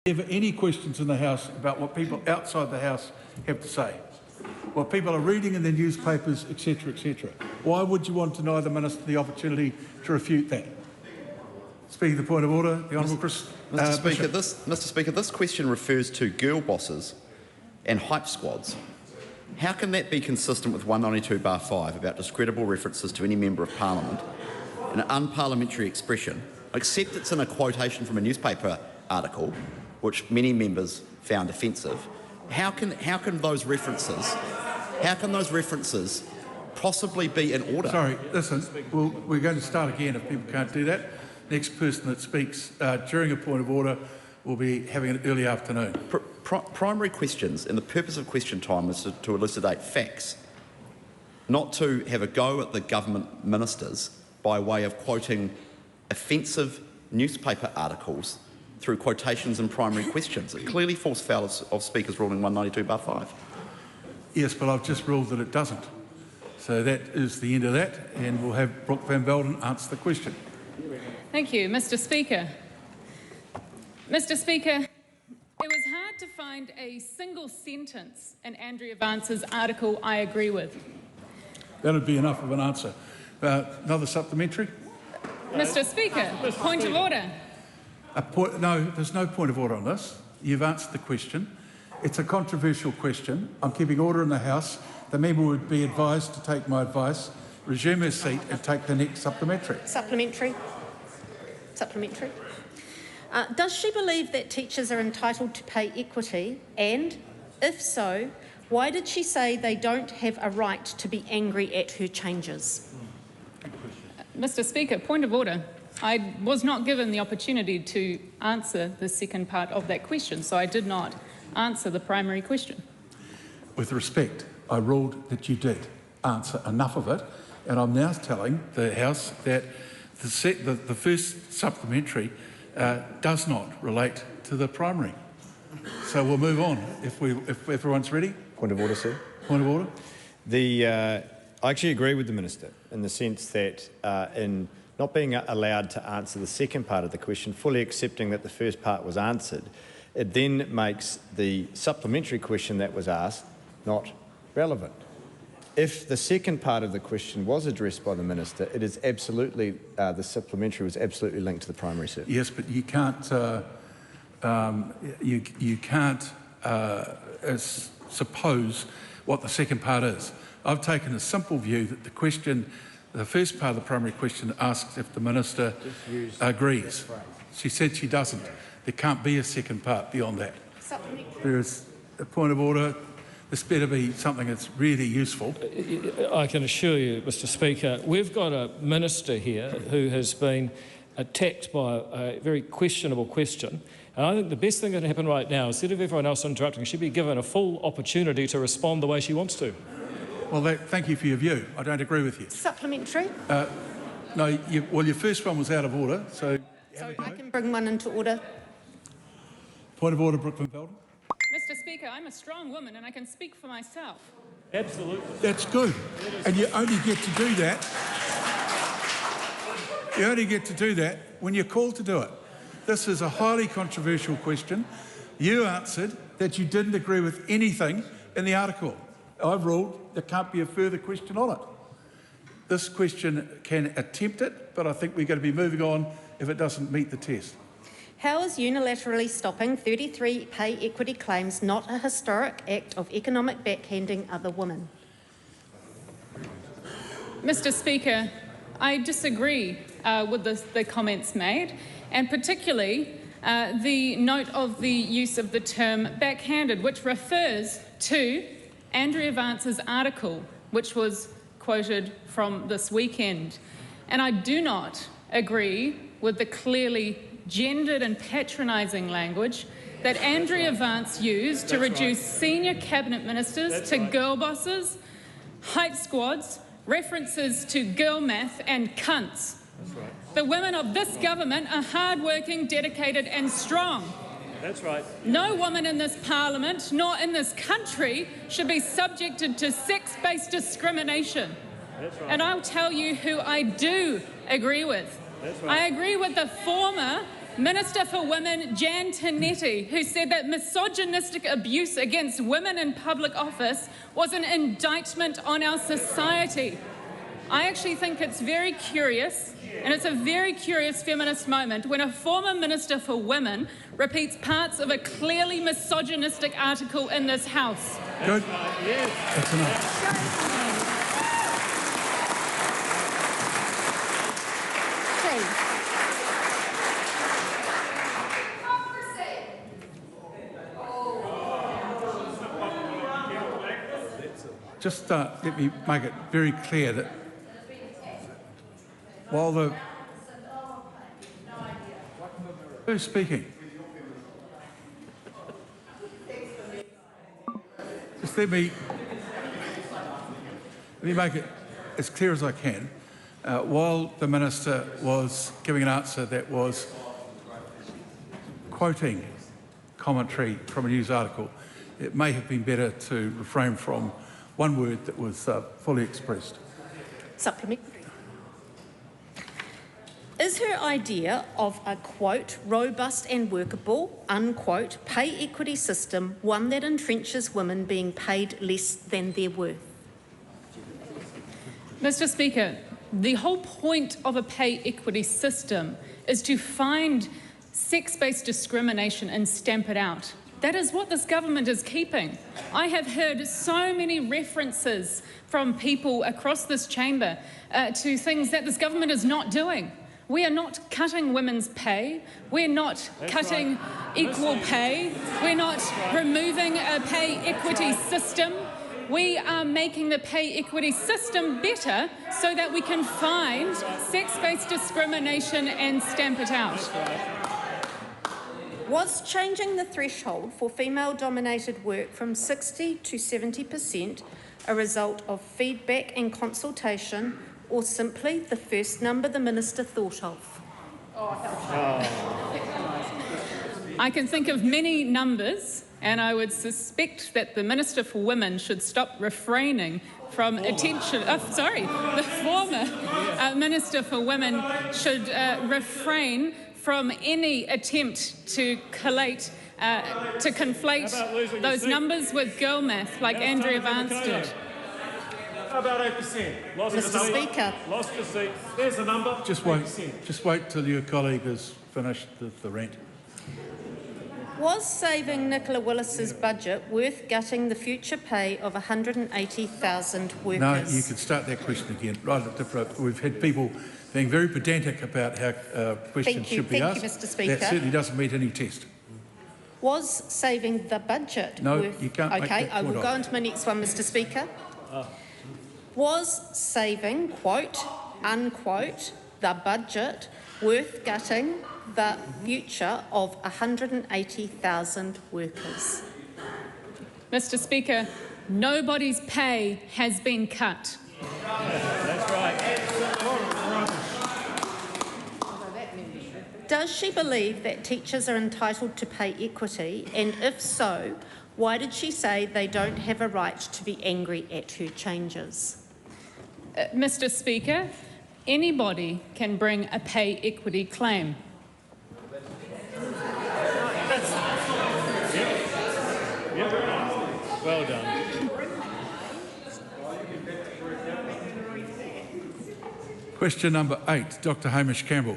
Ever any questions in the House about what people outside the House have to say? What people are reading in their newspapers, etc., etc. Why would you want to deny the Minister the opportunity to refute that? Speaking of the point of order, the Honourable Chris. Mr. Speaker, this question refers to girl bosses and hype squads. How can that be consistent with 192(5) about discreditable references to any member of Parliament, an unparliamentary expression, except it's in a quotation from a newspaper article, which many members found offensive? How can those references possibly be in order? Sorry, listen, we're going to start again if people can't do that. Next person that speaks during a point of order will be having an early afternoon. Primary questions, and the purpose of question time is to elucidate facts, not to have a go at the government ministers by way of quoting offensive newspaper articles through quotations and primary questions. It clearly falls foul of Speaker's ruling 192(5). Yes, but I've just ruled that it doesn't. So that is the end of that, and we'll have Brooke Van Velden answer the question. Thank you, Mr. Speaker. Mr. Speaker, it was hard to find a single sentence in Andrea Vance's article I agree with. That would be enough of an answer. Another supplementary? Mr. Speaker, point of order. No, there's no point of order on this. You've answered the question. It's a controversial question. I'm keeping order in the House. The member would be advised to take my advice, resume her seat and take the next supplementary. Supplementary. Does she believe that teachers are entitled to pay equity? And, if so, why did she say they don't have a right to be angry at her changes? Mr. Speaker, point of order. I was not given the opportunity to answer the second part of that question, so I did not answer the primary question. With respect, I ruled that you did answer enough of it, and I'm now telling the House that the first supplementary does not relate to the primary. So we'll move on if everyone's ready. Point of order, sir. Point of order. I actually agree with the Minister in the sense that in not being allowed to answer the second part of the question, fully accepting that the first part was answered, it then makes the supplementary question that was asked not relevant. If the second part of the question was addressed by the Minister, it is absolutely, the supplementary was absolutely linked to the primary, sir. Yes, but you can't, suppose what the second part is. I've taken a simple view that the first part of the primary question asks if the Minister agrees. She said she doesn't. There can't be a second part beyond that. There is a point of order. This better be something that's really useful. I can assure you, Mr. Speaker, we've got a minister here who has been attacked by a very questionable question. And I think the best thing that can happen right now, instead of everyone else interrupting, she'd be given a full opportunity to respond the way she wants to. Well, thank you for your view. I don't agree with you. Supplementary? No, your first one was out of order, so I can bring one into order. Point of order, Brooke Van Velden. Mr. Speaker, I'm a strong woman and I can speak for myself. Absolutely. That's good. And you only get to do that. You only get to do that when you're called to do it. This is a highly controversial question. You answered that you didn't agree with anything in the article. I've ruled there can't be a further question on it. This question can attempt it, but I think we're going to be moving on if it doesn't meet the test. How is unilaterally stopping 33 pay equity claims not a historic act of economic backhanding other women? Mr. Speaker, I disagree with the comments made, and particularly the note of the use of the term backhanded, which refers to Andrea Vance's article, which was quoted from this weekend. And I do not agree with the clearly gendered and patronising language that Andrea Vance used to reduce senior cabinet ministers to girl bosses, hype squads, references to girl math and cunts. The women of this government are hard-working, dedicated and strong. That's right. No woman in this parliament, nor in this country, should be subjected to sex-based discrimination. That's right. And I'll tell you who I do agree with. That's right. I agree with the former Minister for Women Jan Tinetti, who said that misogynistic abuse against women in public office was an indictment on our society. I actually think it's very curious, and it's a very curious feminist moment when a former Minister for Women repeats parts of a clearly misogynistic article in this House. Good. That's enough. Just let me make it very clear that while the... Who's speaking? Just let me make it as clear as I can. While the Minister was giving an answer that was quoting commentary from a news article, it may have been better to refrain from one word that was fully expressed. Supplement. Is her idea of a, quote, robust and workable, unquote, pay equity system one that entrenches women being paid less than their worth? Mr. Speaker, the whole point of a pay equity system is to find sex-based discrimination and stamp it out. That is what this government is keeping. I have heard so many references from people across this chamber to things that this government is not doing. We are not cutting women's pay. We're not cutting equal pay. We're not removing a pay equity system. We are making the pay equity system better so that we can find sex-based discrimination and stamp it out. Was changing the threshold for female-dominated work from 60 to 70% a result of feedback and consultation, or simply the first number the Minister thought of? I can think of many numbers, and I would suspect that the Minister for Women should stop refraining from attention. The former Minister for Women should refrain from any attempt to conflate those numbers with girl math like Andrea Vance did. How about 8%? Mr. Speaker. Lost your seat. There's a number. Just wait till your colleague has finished the rant. Was saving Nicola Willis's budget worth gutting the future pay of 180,000 workers? No, you could start that question again. Right at the, we've had people being very pedantic about how questions should be asked. Thank you, Mr. Speaker. That certainly doesn't meet any test. Was saving the budget No, worth... you can't make Okay, that I will point go on. on to my next one, Mr. Speaker. Was saving, quote, unquote, the budget worth gutting the future of 180,000 workers? Mr. Speaker, nobody's pay has been cut. That's right. Does she believe that teachers are entitled to pay equity? And if so, why did she say they don't have a right to be angry at her changes? Mr. Speaker, anybody can bring a pay equity claim. Well done. Question number 8, Dr. Hamish Campbell.